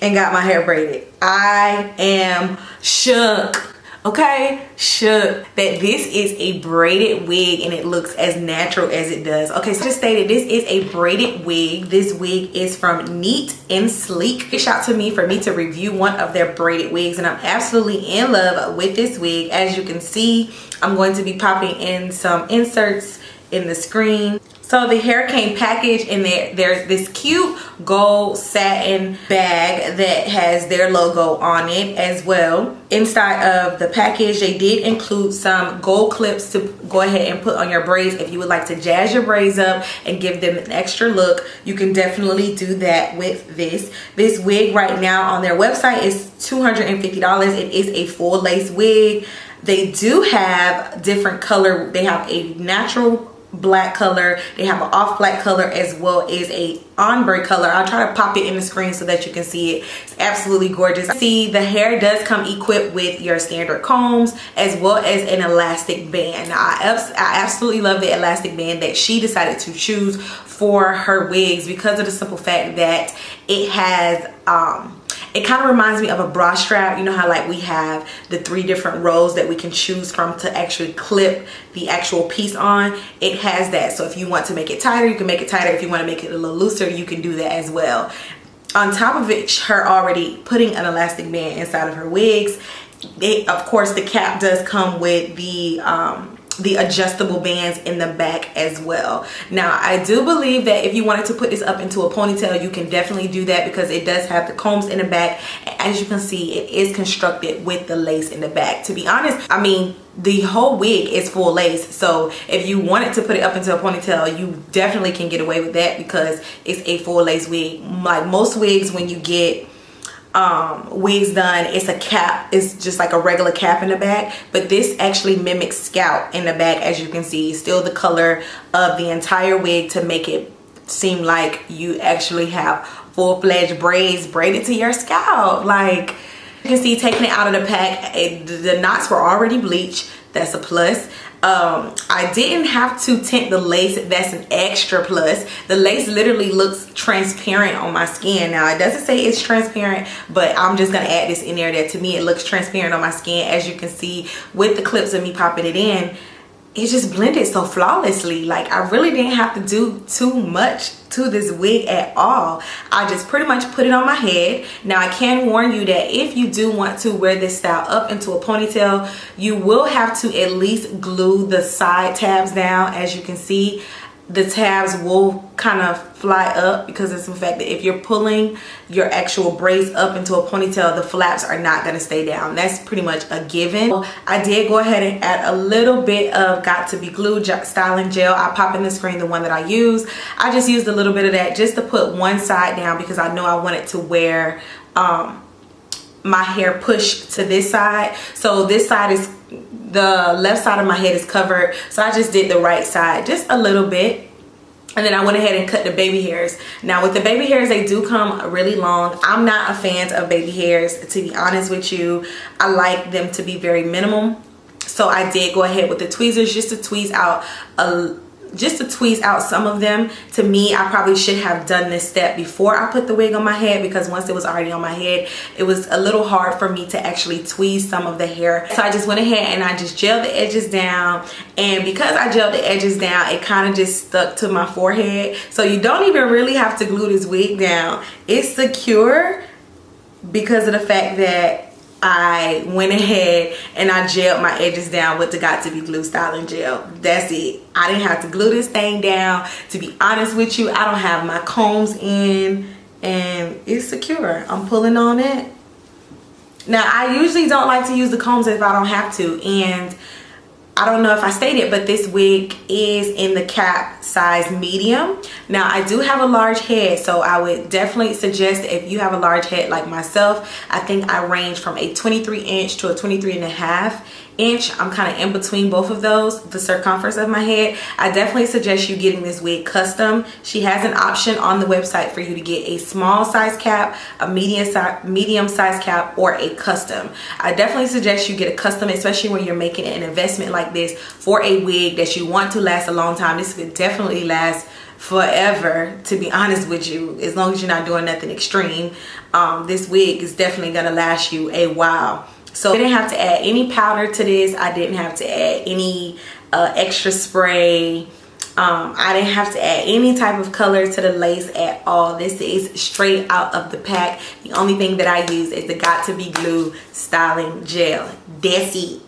and got my hair braided. I am shook. Okay, shook that this is a braided wig and it looks as natural as it does. Okay, so I just stated this is a braided wig. This wig is from Neat and Sleek. Reached out to me for me to review one of their braided wigs, and I'm absolutely in love with this wig. As you can see, I'm going to be popping in some inserts in the screen. So the hair came packaged in there. There's this cute gold satin bag that has their logo on it as well. Inside of the package, they did include some gold clips to go ahead and put on your braids. If you would like to jazz your braids up and give them an extra look, you can definitely do that with this. This wig right now on their website is $250. It is a full lace wig. They do have different color. They have a natural black color, they have an off black color, as well as a ombre color. I'll try to pop it in the screen so that you can see it. It's absolutely gorgeous. See, the hair does come equipped with your standard combs as well as an elastic band. Now, I absolutely love the elastic band that she decided to choose for her wigs because of the simple fact that it has it kind of reminds me of a bra strap. You know how like we have the 3 different rows that we can choose from to actually clip the actual piece on? It has that. So if you want to make it tighter, you can make it tighter. If you want to make it a little looser, you can do that as well. On top of it, her already putting an elastic band inside of her wigs. Of course, the cap does come with the adjustable bands in the back as well. Now, I do believe that if you wanted to put this up into a ponytail, you can definitely do that because it does have the combs in the back. As you can see, it is constructed with the lace in the back. To be honest, I mean, the whole wig is full lace, so if you wanted to put it up into a ponytail, you definitely can get away with that because it's a full lace wig. Like most wigs, when you get wigs done, it's a cap. It's just like a regular cap in the back, but this actually mimics scalp in the back. As you can see, still the color of the entire wig to make it seem like you actually have full-fledged braids braided to your scalp. Like you can see, taking it out of the pack, the knots were already bleached. That's a plus. I didn't have to tint the lace. That's an extra plus. The lace literally looks transparent on my skin. Now, it doesn't say it's transparent, but I'm just gonna add this in there that to me it looks transparent on my skin. As you can see with the clips of me popping it in, it just blended so flawlessly. Like I really didn't have to do too much to this wig at all. I just pretty much put it on my head. Now, I can warn you that if you do want to wear this style up into a ponytail, you will have to at least glue the side tabs down. As you can see, the tabs will kind of fly up because it's the fact that if you're pulling your actual braids up into a ponytail, the flaps are not going to stay down. That's pretty much a given. I did go ahead and add a little bit of Got To Be Glued styling gel. I pop in the screen the one that I use. I just used a little bit of that just to put one side down because I know I wanted to wear my hair pushed to this side. So this side is, the left side of my head is covered, so I just did the right side just a little bit, and then I went ahead and cut the baby hairs. Now with the baby hairs, they do come really long. I'm not a fan of baby hairs, to be honest with you. I like them to be very minimal, so I did go ahead with the tweezers just to tweeze out some of them. To me, I probably should have done this step before I put the wig on my head because once it was already on my head, it was a little hard for me to actually tweeze some of the hair. So I just went ahead and I just gelled the edges down, and because I gelled the edges down, it kind of just stuck to my forehead. So you don't even really have to glue this wig down. It's secure because of the fact that I went ahead and I gelled my edges down with the Got To Be Glued styling gel. That's it. I didn't have to glue this thing down. To be honest with you, I don't have my combs in, and it's secure. I'm pulling on it. Now, I usually don't like to use the combs if I don't have to, and I don't know if I stated, but this wig is in the cap size medium. Now, I do have a large head, so I would definitely suggest if you have a large head like myself, I think I range from a 23-inch to a 23.5 inch. I'm kind of in between both of those, the circumference of my head. I definitely suggest you getting this wig custom. She has an option on the website for you to get a small size cap, a medium size cap, or a custom. I definitely suggest you get a custom, especially when you're making an investment like this for a wig that you want to last a long time. This could definitely last forever, to be honest with you, as long as you're not doing nothing extreme. This wig is definitely gonna last you a while. So I didn't have to add any powder to this. I didn't have to add any extra spray. I didn't have to add any type of color to the lace at all. This is straight out of the pack. The only thing that I use is the Got To Be Glue styling gel. That's it.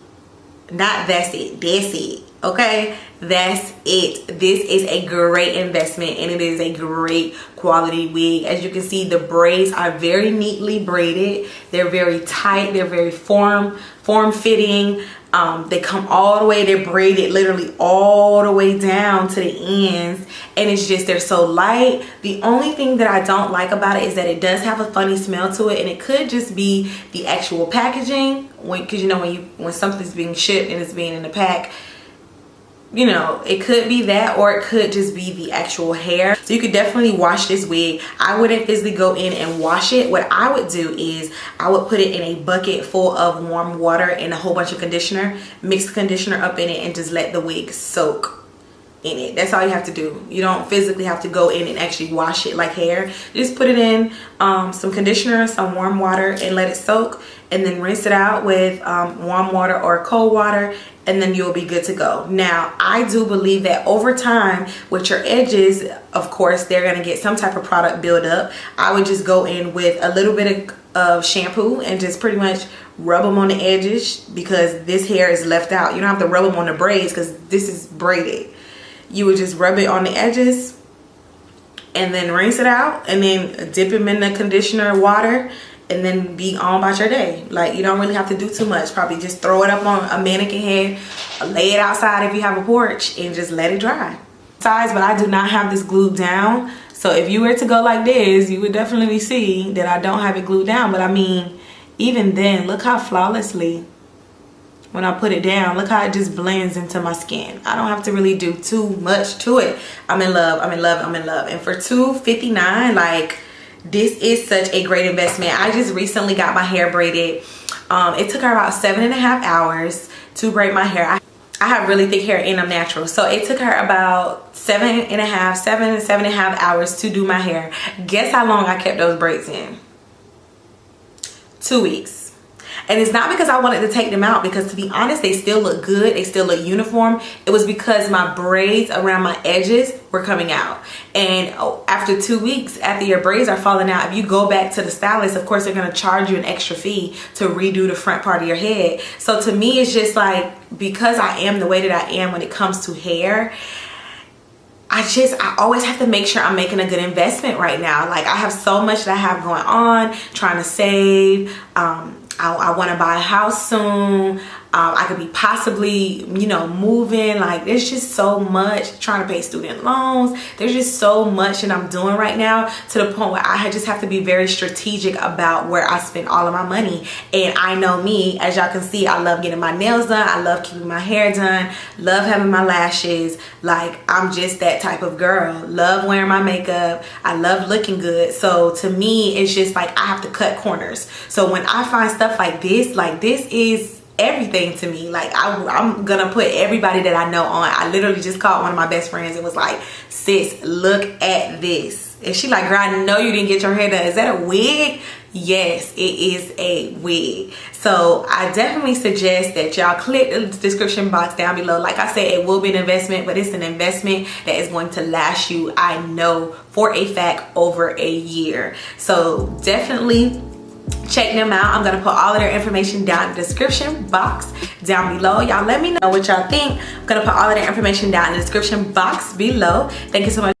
Not that's it. That's it. Okay? That's it. This is a great investment, and it is a great quality wig. As you can see, the braids are very neatly braided. They're very tight. They're very form-fitting. They come all the way, they're braided literally all the way down to the ends, and it's just, they're so light. The only thing that I don't like about it is that it does have a funny smell to it, and it could just be the actual packaging, because you know when something's being shipped and it's being in the pack, you know, it could be that, or it could just be the actual hair. So you could definitely wash this wig. I wouldn't physically go in and wash it. What I would do is I would put it in a bucket full of warm water and a whole bunch of conditioner, mix the conditioner up in it, and just let the wig soak in it. That's all you have to do. You don't physically have to go in and actually wash it like hair. Just put it in some conditioner, some warm water, and let it soak, and then rinse it out with warm water or cold water, and then you'll be good to go. Now, I do believe that over time with your edges, of course, they're gonna get some type of product build up. I would just go in with a little bit of shampoo and just pretty much rub them on the edges, because this hair is left out. You don't have to rub them on the braids because this is braided. You would just rub it on the edges and then rinse it out, and then dip them in the conditioner water, and then be on about your day. Like, you don't really have to do too much. Probably just throw it up on a mannequin head, lay it outside if you have a porch, and just let it dry. Besides, but I do not have this glued down. So if you were to go like this, you would definitely see that I don't have it glued down. But I mean, even then, look how flawlessly, when I put it down, look how it just blends into my skin. I don't have to really do too much to it. I'm in love, I'm in love, I'm in love. And for $2.59, like, this is such a great investment. I just recently got my hair braided. It took her about 7.5 hours to braid my hair. I have really thick hair and I'm natural. So it took her about 7.5 hours to do my hair. Guess how long I kept those braids in? 2 weeks. And it's not because I wanted to take them out, because to be honest, they still look good. They still look uniform. It was because my braids around my edges were coming out. And after 2 weeks, after your braids are falling out, if you go back to the stylist, of course, they're going to charge you an extra fee to redo the front part of your head. So to me, it's just like, because I am the way that I am when it comes to hair, I always have to make sure I'm making a good investment right now. Like, I have so much that I have going on, trying to save. I want to buy a house soon. I could be possibly, you know, moving. Like, there's just so much, trying to pay student loans. There's just so much that I'm doing right now, to the point where I just have to be very strategic about where I spend all of my money. And I know me, as y'all can see, I love getting my nails done. I love keeping my hair done. Love having my lashes. Like, I'm just that type of girl. Love wearing my makeup. I love looking good. So to me, it's just like, I have to cut corners. So when I find stuff like this is everything to me. Like, I'm gonna put everybody that I know on. I literally just called one of my best friends and was like, sis, look at this. And she like, girl, I know you didn't get your hair done. Is that a wig? Yes, it is a wig. So I definitely suggest that y'all click the description box down below. Like I said, it will be an investment, but it's an investment that is going to last you, I know for a fact, over a year. So definitely check them out. I'm gonna put all of their information down in the description box down below. Y'all let me know what y'all think. I'm gonna put all of their information down in the description box below. Thank you so much